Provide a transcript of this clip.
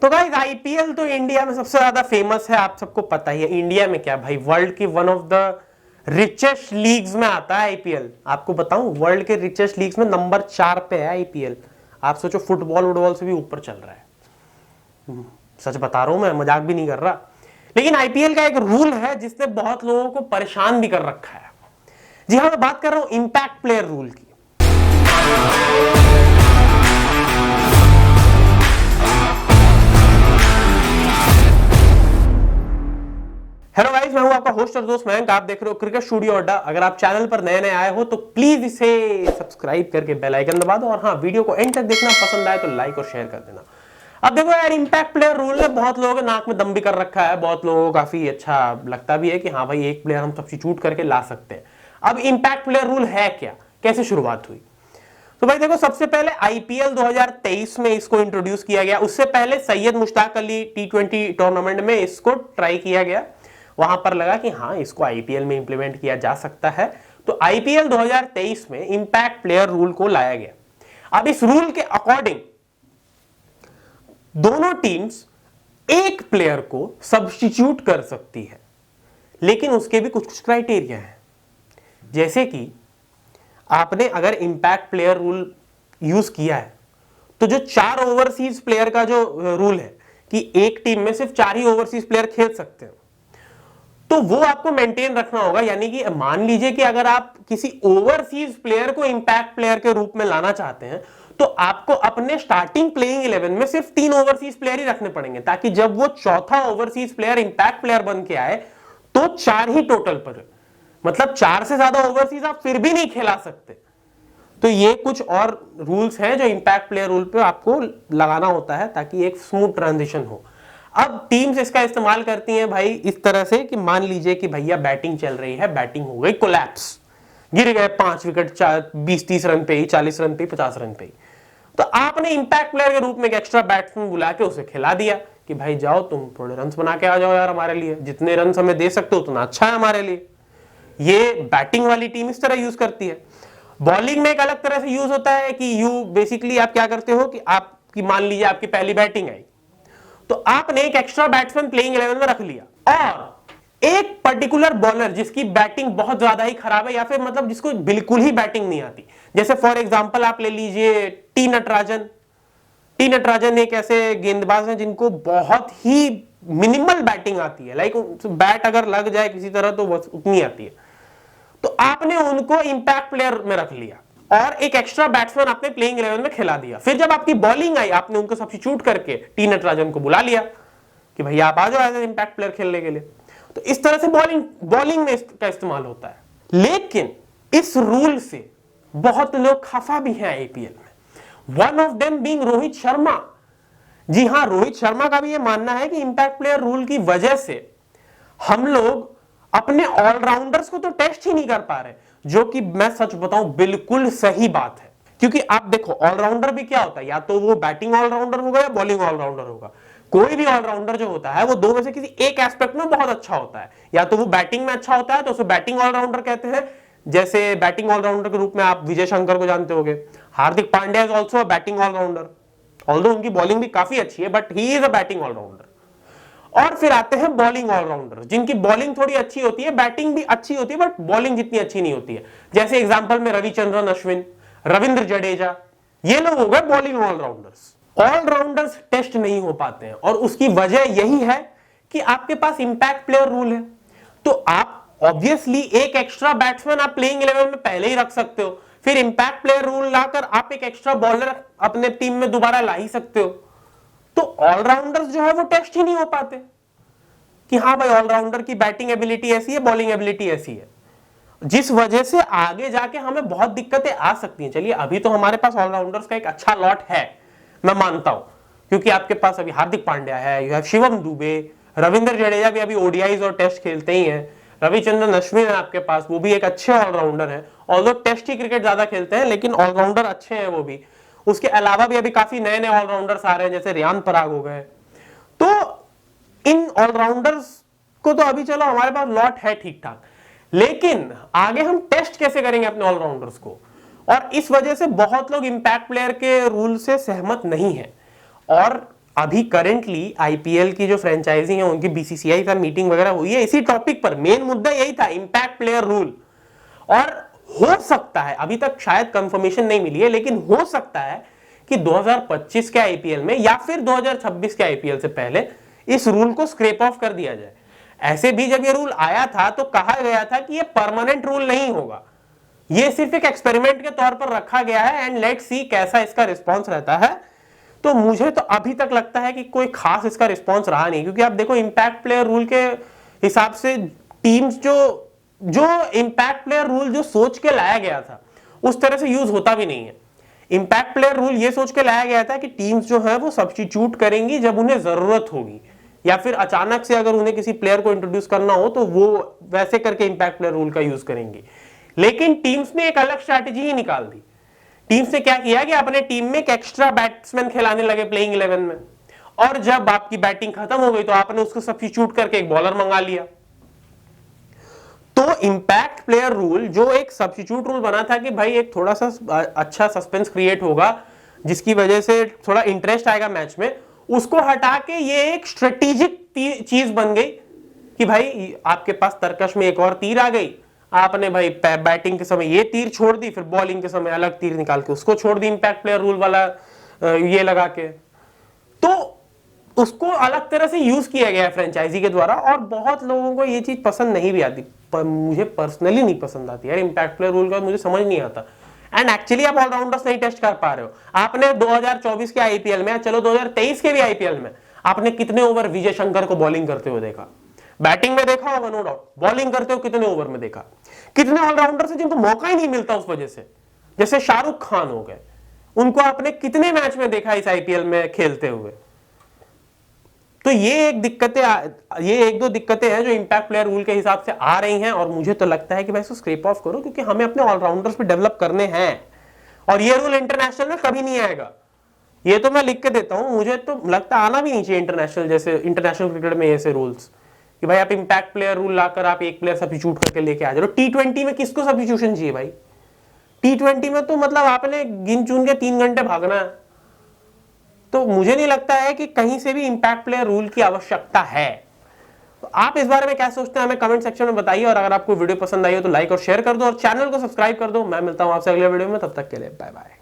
तो guys IPL तो India में सबसे ज्यादा फेमस है, आप सबको पता ही है। इंडिया में क्या भाई, वर्ल्ड की one of the richest leagues में आता है आईपीएल। आपको बताऊं, वर्ल्ड के रिचेस्ट लीग्स में नंबर 4 पे है आईपीएल। आप सोचो, फुटबॉल से भी ऊपर चल रहा है। सच बता रहा हूं, मैं मजाक भी नहीं कर रहा। लेकिन आईपीएल का एक रूल है जिसने बहुत लोगों को परेशान भी कर रखा है। जी हाँ, मैं बात कर रहा हूं इंपैक्ट प्लेयर रूल की। हेलो गाइस, मैं हूं आपका होस्ट और दोस्त मयंक। आप देख रहे हो क्रिकेट स्टूडियो अड्डा। अगर आप चैनल पर नए नए आए हो तो प्लीज इसे सब्सक्राइब करके बेल आइकन दबा दो, और हाँ, वीडियो को एंड तक देखना। पसंद आए तो लाइक और शेयर कर देना। अब देखो यार, इंपैक्ट प्लेयर रूल ने बहुत लोगों के नाक में दम भी कर रखा है। बहुत लोगों को काफी अच्छा लगता भी है कि हाँ भाई, एक प्लेयर हम सब्स्टिट्यूट करके ला सकते हैं। अब इंपैक्ट प्लेयर रूल है क्या, कैसे शुरुआत हुई? तो भाई देखो, सबसे पहले आईपीएल 2023 में इसको इंट्रोड्यूस किया गया। उससे पहले सैयद मुश्ताक अली टी20 टूर्नामेंट में इसको ट्राई किया गया। वहां पर लगा कि हाँ, इसको आईपीएल में इंप्लीमेंट किया जा सकता है। तो आईपीएल 2023 में इंपैक्ट प्लेयर रूल को लाया गया। अब इस रूल के अकॉर्डिंग दोनों टीम्स एक प्लेयर को सब्स्टिट्यूट कर सकती है, लेकिन उसके भी कुछ कुछ क्राइटेरिया है। जैसे कि आपने अगर इंपैक्ट प्लेयर रूल यूज किया है, तो जो 4 ओवरसीज प्लेयर का जो रूल है कि एक टीम में सिर्फ 4 ही ओवरसीज प्लेयर खेल सकते हैं, तो वो आपको मेंटेन रखना होगा। यानी कि मान लीजिए कि अगर आप किसी ओवरसीज प्लेयर को इंपैक्ट प्लेयर के रूप में लाना चाहते हैं, तो आपको अपने स्टार्टिंग प्लेइंग 11 में सिर्फ 3 ओवरसीज प्लेयर ही रखने पड़ेंगे, ताकि जब वो चौथा ओवरसीज प्लेयर इंपैक्ट प्लेयर बन के आए तो 4 ही टोटल पर, मतलब 4 से ज्यादा ओवरसीज आप फिर भी नहीं खिला सकते। तो ये कुछ और रूल्स हैं जो इंपैक्ट प्लेयर रूल पे आपको लगाना होता है, ताकि एक स्मूथ ट्रांजिशन हो। अब टीम्स इसका इस्तेमाल करती हैं भाई इस तरह से कि मान लीजिए कि भैया बैटिंग चल रही है, बैटिंग हो गई कोलैप्स, गिर गए 5 विकेट 20-30 रन पे ही, 40 रन पे ही, 50 रन पे ही, तो आपने इंपैक्ट प्लेयर के रूप में एक एक्स्ट्रा बैट्समैन बुला के उसे खिला दिया कि भाई जाओ, तुम थोड़े रन बना के आ जाओ यार, हमारे लिए जितने रन हमें दे सकते हो उतना अच्छा है हमारे लिए। ये बैटिंग वाली टीम इस तरह यूज करती है। बॉलिंग में एक अलग तरह से यूज होता है कि यू बेसिकली आप क्या करते हो कि आपकी मान लीजिए आपकी पहली बैटिंग आई, तो आपने एक एक्स्ट्रा बैट्समैन प्लेइंग 11 में रख लिया, और एक पर्टिकुलर बॉलर जिसकी बैटिंग बहुत ज्यादा ही खराब है, या फिर मतलब जिसको बिल्कुल ही बैटिंग नहीं आती, जैसे फॉर एग्जांपल आप ले लीजिए टी नटराजन। टी नटराजन एक ऐसे गेंदबाज हैं जिनको बहुत ही मिनिमल बैटिंग आती है, लाइक बैट अगर लग जाए किसी तरह तो बस उतनी आती है। तो आपने उनको इंपैक्ट प्लेयर में रख लिया और एक एक्स्ट्रा बैट्समैन आपने प्लेइंग 11 में खिला दिया। फिर जब आपकी बॉलिंग आई, आपने उनको सब्स्टिट्यूट करके टी नटराजन को बुला लिया कि भैया आप आ जाओ एज इंपैक्ट प्लेयर खेलने के लिए। तो इस तरह से बॉलिंग में इसका इस्तेमाल होता है। लेकिन इस रूल से बहुत लोग खफा भी हैं आईपीएल में, one of them being Rohit Sharma. जी हां, रोहित शर्मा का भी यह मानना है कि इंपैक्ट प्लेयर रूल की वजह से हम लोग अपने ऑलराउंडर्स को तो टेस्ट ही नहीं कर पा रहे, जो कि मैं सच बताऊं बिल्कुल सही बात है। क्योंकि आप देखो, ऑलराउंडर भी क्या होता है, या तो वो बैटिंग ऑलराउंडर होगा या बॉलिंग ऑलराउंडर होगा। कोई भी ऑलराउंडर जो होता है वो दो में से किसी एक एस्पेक्ट में बहुत अच्छा होता है। या तो वो बैटिंग में अच्छा होता है तो उसे बैटिंग ऑलराउंडर कहते हैं। जैसे बैटिंग ऑलराउंडर के रूप में आप विजय शंकर को जानते होंगे। Hardik Pandya is also a batting allrounder, although उनकी बॉलिंग भी काफी अच्छी है, but he is a batting allrounder. और फिर आते हैं बॉलिंग ऑलराउंडर, जिनकी बॉलिंग थोड़ी अच्छी होती है, बैटिंग भी अच्छी होती है, बट बॉलिंग जितनी अच्छी नहीं होती है। जैसे एग्जांपल में रविचंद्रन अश्विन, रविंद्र जडेजा, ये लोग हो गए बॉलिंग ऑलराउंडर्स। ऑलराउंडर्स टेस्ट नहीं हो पाते हैं, और उसकी वजह यही है कि आपके पास इंपैक्ट प्लेयर रूल है। तो आप ऑब्वियसली एक एक्स्ट्रा बैट्समैन आप प्लेइंग 11 में पहले ही रख सकते हो, फिर इंपैक्ट प्लेयर रूल लाकर आप एक एक्स्ट्रा बॉलर अपने टीम में दोबारा ला ही सकते हो। तो ऑलराउंडर्स जो है वो टेस्ट ही नहीं हो पाते कि हाँ भाई, ऑलराउंडर की बैटिंग एबिलिटी ऐसी है, बॉलिंग एबिलिटी ऐसी है, जिस वजह से आगे जाके हमें बहुत दिक्कतें आ सकती हैं। चलिए, अभी तो हमारे पास ऑलराउंडर्स का एक अच्छा लॉट है, मैं मानता हूं, क्योंकि आपके पास अभी हार्दिक पांड्या है, यू हैव शिवम दुबे, रविंद्र जडेजा भी अभी ओडीआईज और टेस्ट खेलते ही हैं, रविचंद्रन अश्विन है आपके पास, वो भी एक अच्छे ऑलराउंडर है। ऑल्दो टेस्ट ही क्रिकेट ज्यादा खेलते हैं, लेकिन ऑलराउंडर अच्छे हैं वो भी। उसके अलावा भी अभी काफी नए नए ऑलराउंडर्स आ रहे हैं, जैसे रियान पराग हो गए। तो इन ऑलराउंडर्स को तो अभी चलो हमारे पास लॉट है ठीक ठाक, लेकिन आगे हम टेस्ट कैसे करेंगे अपने ऑलराउंडर्स को? और इस वजह से बहुत लोग इंपैक्ट प्लेयर के रूल से सहमत नहीं है। और अभी करेंटली आईपीएल की जो फ्रेंचाइजी है उनकी बीसीसीआई का मीटिंग वगैरह हुई है इसी टॉपिक पर। मेन मुद्दा यही था, इंपैक्ट प्लेयर रूल। और हो सकता है, अभी तक शायद कंफर्मेशन नहीं मिली है, लेकिन हो सकता है कि 2025 के आईपीएल में या फिर 2026 के आईपीएल से पहले इस रूल को स्क्रैप ऑफ कर दिया जाए। ऐसे भी जब ये रूल आया था तो कहा गया था कि ये परमानेंट रूल नहीं होगा, ये सिर्फ एक एक्सपेरिमेंट के तौर पर रखा गया है एंड लेट्स सी कैसा इसका रिस्पॉन्स रहता है। तो मुझे तो अभी तक लगता है कि कोई खास इसका रिस्पॉन्स रहा नहीं, क्योंकि आप देखो इंपैक्ट प्लेयर रूल के हिसाब से टीम्स जो इंपैक्ट प्लेयर रूल जो सोच के लाया गया था उस तरह से यूज होता भी नहीं है। इंपैक्ट प्लेयर रूल ये सोच के लाया गया था कि टीम्स जो है वो सब्स्टिट्यूट करेंगी जब उन्हें जरूरत होगी, या फिर अचानक से अगर उन्हें किसी प्लेयर को इंट्रोड्यूस करना हो तो वो वैसे करके इंपैक्ट प्लेयर रूल का यूज करेंगी। लेकिन टीम्स ने एक अलग स्ट्रैटेजी ही निकाल दी। टीम्स ने क्या किया कि अपने टीम में एक एक्स्ट्रा बैट्समैन खिलाने लगे प्लेइंग 11 में, और जब आपकी बैटिंग खत्म हो गई तो आपने उसको सब्स्टिट्यूट करके एक बॉलर मंगा लिया। तो इंपैक्ट प्लेयर रूल जो एक सब्स्टिट्यूट रूल बना था कि भाई एक थोड़ा सा अच्छा सस्पेंस क्रिएट होगा जिसकी वजह से थोड़ा इंटरेस्ट आएगा मैच में, उसको हटा के ये एक स्ट्रेटेजिक चीज बन गई कि भाई आपके पास तरकश में एक और तीर आ गई, आपने भाई बैटिंग के समय ये तीर छोड़ दी, फिर बॉलिंग के समय अलग तीर निकाल के उसको छोड़ दी इंपैक्ट प्लेयर रूल वाला ये लगा के। तो उसको अलग तरह से यूज किया गया फ्रेंचाइजी के द्वारा, और बहुत लोगों को ये चीज पसंद नहीं भी आती, पर मुझे पर्सनली नहीं पसंद आती यार इंपैक्ट प्लेयर रूल का, मुझे समझ नहीं आता। एंड एक्चुअली आप ऑलराउंडर्स नहीं टेस्ट कर पा रहे हो। आपने 2024 के आईपीएल में, चलो 2023 के भी आईपीएल में, आपने कितने ओवर विजय शंकर को बॉलिंग करते हुए देखा? बैटिंग में देखा होगा नो डाउट, बॉलिंग करते हो कितने ओवर में देखा? कितने ऑलराउंडर्स हैं जिनको मौका ही नहीं मिलता उस वजह से, जैसे शाहरुख खान हो गए, उनको आपने कितने मैच में देखा इस आईपीएल में खेलते हुए? तो ये एक दो दिक्कतें हैं जो इंपैक्ट प्लेयर रूल के हिसाब से आ रही हैं, और मुझे तो लगता है कि भाई इसको स्क्रैप ऑफ करो, क्योंकि हमें अपने ऑलराउंडर्स भी डेवलप करने हैं, और ये रूल इंटरनेशनल में कभी नहीं आएगा। ये तो मैं लिख के देता हूं, मुझे तो लगता आना भी नहीं चाहिए इंटरनेशनल, जैसे इंटरनेशनल क्रिकेट में ऐसे रूल्स कि भाई आप इंपैक्ट प्लेयर रूल लाकर आप एक प्लेयर सब्स्टिट्यूट करके लेके आ जाओ। T20 में किसको सब्स्टिट्यूशन चाहिए भाई? T20 में तो मतलब आपने गिन चुन के 3 घंटे भागना है। तो मुझे नहीं लगता है कि कहीं से भी इंपैक्ट प्लेयर रूल की आवश्यकता है। तो आप इस बारे में क्या सोचते हैं हमें कमेंट सेक्शन में बताइए, और अगर आपको वीडियो पसंद आई हो तो लाइक और शेयर कर दो, और चैनल को सब्सक्राइब कर दो। मैं मिलता हूं आपसे अगले वीडियो में, तब तक के लिए बाय बाय।